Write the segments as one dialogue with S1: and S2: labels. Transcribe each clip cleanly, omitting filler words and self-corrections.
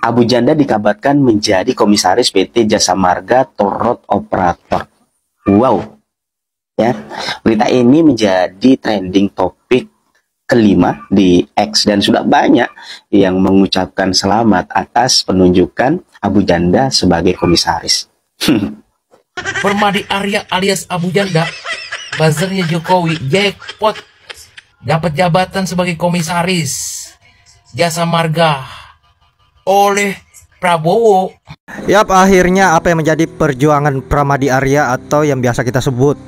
S1: Abu Janda dikabarkan menjadi komisaris PT Jasa Marga Toll Road Operator. Wow. Ya, berita ini menjadi trending topik kelima di X dan sudah banyak yang mengucapkan selamat atas penunjukan Abu Janda sebagai komisaris.
S2: Permadi Arya alias Abu Janda, buzzernya Jokowi, jackpot, dapat jabatan sebagai komisaris Jasa Marga oleh Prabowo.
S3: Yap, akhirnya apa yang menjadi perjuangan Permadi Arya atau yang biasa kita sebut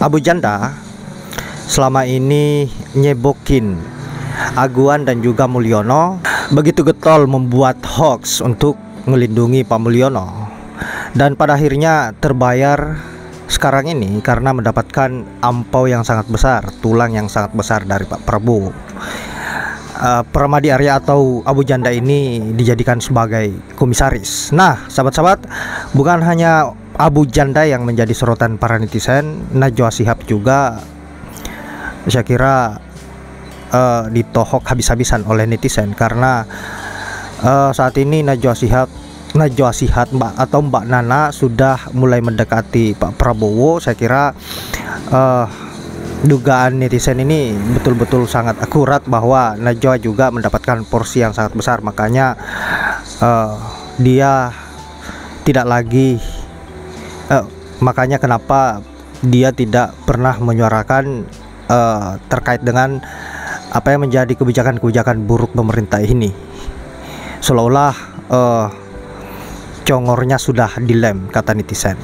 S3: Abu Janda selama ini nyebokin Aguan dan juga Mulyono begitu getol membuat hoax untuk melindungi Pak Mulyono, dan pada akhirnya terbayar sekarang ini karena mendapatkan ampau yang sangat besar, tulang yang sangat besar dari Pak Prabowo. Permadi Arya atau Abu Janda ini dijadikan sebagai komisaris. Nah, sahabat-sahabat, bukan hanya Abu Janda yang menjadi sorotan para netizen, Najwa Shihab juga saya kira ditohok habis-habisan oleh netizen karena saat ini Najwa Shihab Mbak Nana sudah mulai mendekati Pak Prabowo. Saya kira dugaan netizen ini betul-betul sangat akurat bahwa Najwa juga mendapatkan porsi yang sangat besar, makanya dia tidak lagi makanya kenapa dia tidak pernah menyuarakan terkait dengan apa yang menjadi kebijakan-kebijakan buruk pemerintah ini, seolah-olah congornya sudah dilem, kata netizen.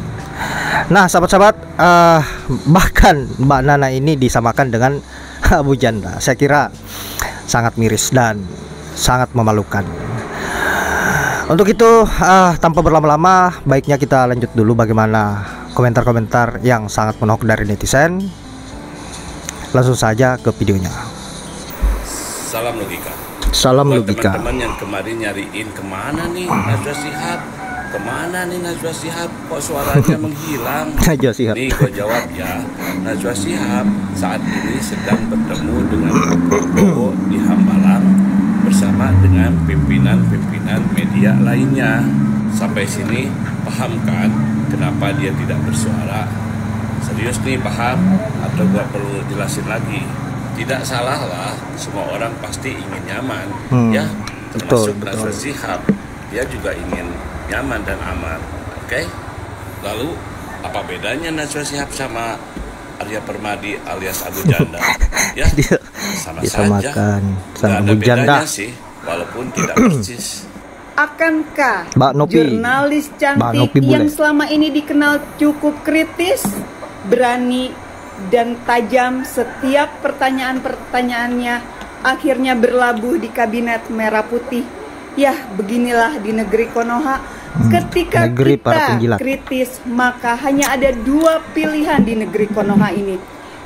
S3: Nah, sahabat-sahabat, bahkan Mbak Nana ini disamakan dengan Abu Janda. Saya kira sangat miris dan sangat memalukan. Untuk itu, tanpa berlama-lama, baiknya kita lanjut dulu bagaimana komentar-komentar yang sangat menohok dari netizen. Langsung saja ke videonya.
S4: Salam logika.
S3: Salam
S4: buat
S3: logika.
S4: Teman-teman yang kemarin nyariin kemana nih Najwa Shihab, kemana nih Najwa Shihab, kok suaranya menghilang?
S3: Najwa Shihab.
S4: Nih gue jawab ya, Najwa Shihab saat ini sedang bertemu dengan Prabowo di Hambalang bersama dengan pimpinan-pimpinan media lainnya. Sampai sini paham kan kenapa dia tidak bersuara? Serius nih, paham? Atau gua perlu jelasin lagi? Tidak salah lah, semua orang pasti ingin nyaman, ya, termasuk Najwa Shihab. Dia juga ingin nyaman dan aman, oke? Lalu apa bedanya Najwa Shihab sama Arya Permadi alias Abu Janda? Ya, sama saja. Nggak ada bedanya sih, walaupun tidak persis.
S5: Akankah
S3: Mbak Nopi,
S5: jurnalis cantik yang selama ini dikenal cukup kritis, berani dan tajam setiap pertanyaan-pertanyaannya akhirnya berlabuh di kabinet merah putih? Ya, beginilah di negeri Konoha. Ketika kita kritis, maka hanya ada dua pilihan di negeri Konoha ini.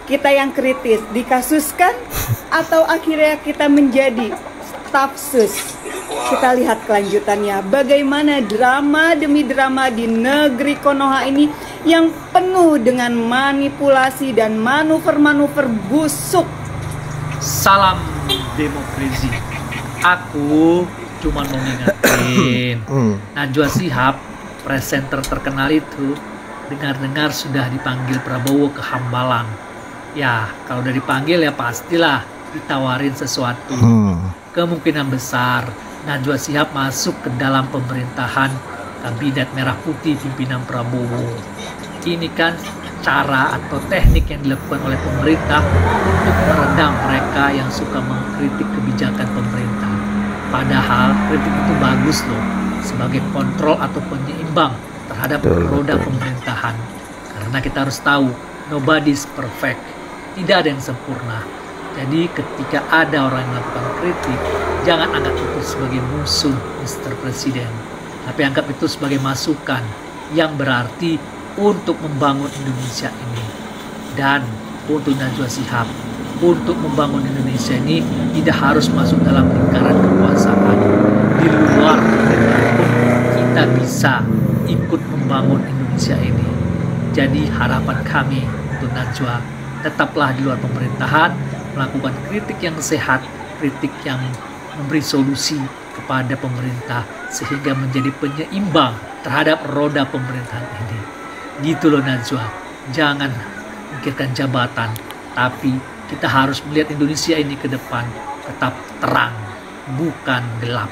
S5: Kita yang kritis dikasuskan atau akhirnya kita menjadi staf sus. Kita lihat kelanjutannya, bagaimana drama demi drama di negeri Konoha ini yang penuh dengan manipulasi dan manuver-manuver busuk.
S6: Salam demokrasi. Aku cuma mau ngingetin, Najwa Shihab, presenter terkenal itu, dengar-dengar sudah dipanggil Prabowo ke Hambalang. Ya, kalau udah dipanggil ya pastilah ditawarin sesuatu. Kemungkinan besar Najwa Shihab masuk ke dalam pemerintahan kabinet merah putih pimpinan Prabowo. Ini kan cara atau teknik yang dilakukan oleh pemerintah untuk meredam mereka yang suka mengkritik kebijakan pemerintah. Padahal kritik itu bagus loh, sebagai kontrol atau penyeimbang terhadap roda pemerintahan. Karena kita harus tahu, nobody is perfect, tidak ada yang sempurna. Jadi ketika ada orang yang melakukan kritik, jangan anggap itu sebagai musuh Mr. Presiden, tapi anggap itu sebagai masukan yang berarti untuk membangun Indonesia ini. Dan untuk Najwa Shihab, untuk membangun Indonesia ini tidak harus masuk dalam lingkaran kekuasaan. Di luar pemerintahan pun kita bisa ikut membangun Indonesia ini. Jadi harapan kami untuk Najwa, tetaplah di luar pemerintahan, melakukan kritik yang sehat, kritik yang memberi solusi, kepada pemerintah sehingga menjadi penyeimbang terhadap roda pemerintahan ini. Gitu loh Najwa, jangan mikirkan jabatan, tapi kita harus melihat Indonesia ini ke depan tetap terang, bukan gelap.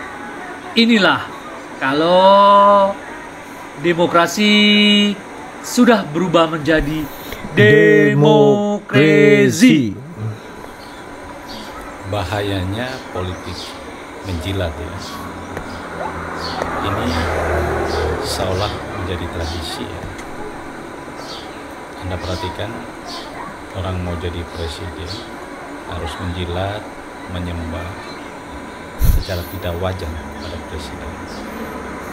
S6: Inilah kalau demokrasi sudah berubah menjadi demokrasi.
S4: Bahayanya politik menjilat ya. Ini seolah menjadi tradisi ya. Anda perhatikan orang mau jadi presiden harus menjilat, menyembah secara tidak wajar pada presiden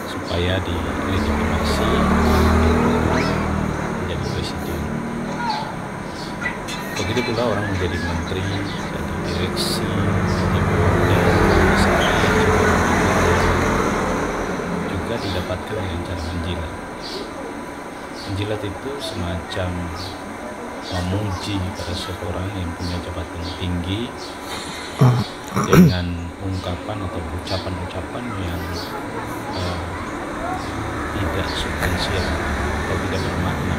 S4: supaya dilegitimasi menjadi presiden. Begitu pula orang menjadi menteri, jadi direksi, juga didapatkan dengan cara menjilat. Menjilat itu semacam memuji pada seseorang yang punya jabatan tinggi dengan ungkapan atau ucapan-ucapan yang tidak substansial atau tidak bermakna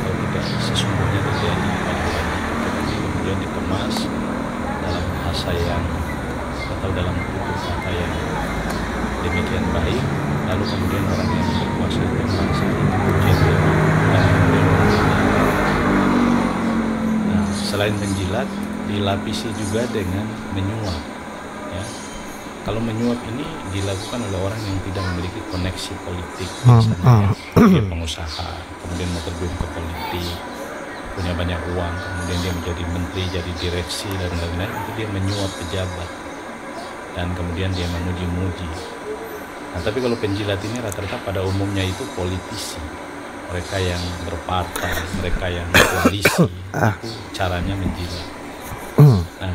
S4: atau tidak sesungguhnya terjadi pada diri, kemudian dikemas dalam bahasa yang atau dalam tutur kata yang demikian baik, lalu kemudian orang yang berkuasa itu merasa itu pujian dan kemudian selain menjilat, dilapisi juga dengan menyuap. Ya. Kalau menyuap ini dilakukan oleh orang yang tidak memiliki koneksi politik, misalnya dia pengusaha, kemudian mau terjun ke politik, punya banyak uang, kemudian dia menjadi menteri, jadi direksi dan lain-lain, itu dia menyuap pejabat dan kemudian dia memuji-muji. Nah, tapi kalau penjilat ini rata-rata pada umumnya itu politisi. Mereka yang berpartai, mereka yang koalisi, itu caranya menjilat. Nah,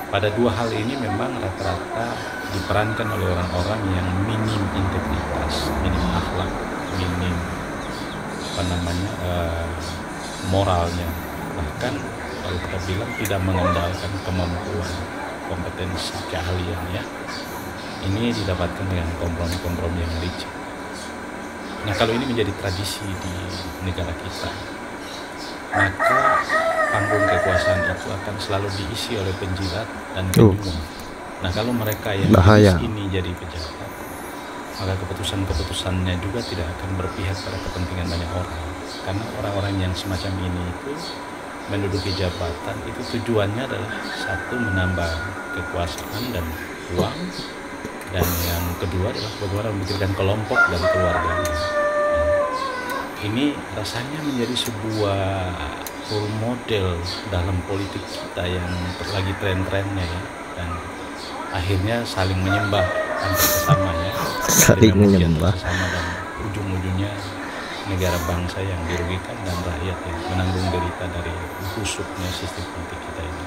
S4: pada dua hal ini memang rata-rata diperankan oleh orang-orang yang minim integritas, minim akhlak, minim moralnya. Bahkan kalau kita bilang tidak mengandalkan kemampuan, kompetensi, keahliannya. Ini didapatkan dengan kompromi-kompromi yang licik. Nah, kalau ini menjadi tradisi di negara kita, maka panggung kekuasaan itu akan selalu diisi oleh penjilat dan penyuap. Nah, kalau mereka yang ini jadi pejabat, maka keputusan-keputusannya juga tidak akan berpihak pada kepentingan banyak orang. Karena orang-orang yang semacam ini itu menduduki jabatan itu tujuannya adalah satu, menambah kekuasaan dan uang, dan yang kedua adalah bagaimana memikirkan kelompok dan keluarganya. Ini rasanya menjadi sebuah role model dalam politik kita yang lagi tren-trennya ya, dan akhirnya saling menyembah antar sesama ya,
S3: saling menyembah
S4: sesama, dan ujung-ujungnya negara bangsa yang dirugikan dan rakyat yang menanggung derita dari busuknya sistem politik kita ini.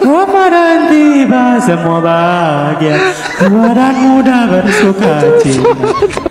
S7: Ramadan tiba, semua bahagia, tua dan muda bersuka cita.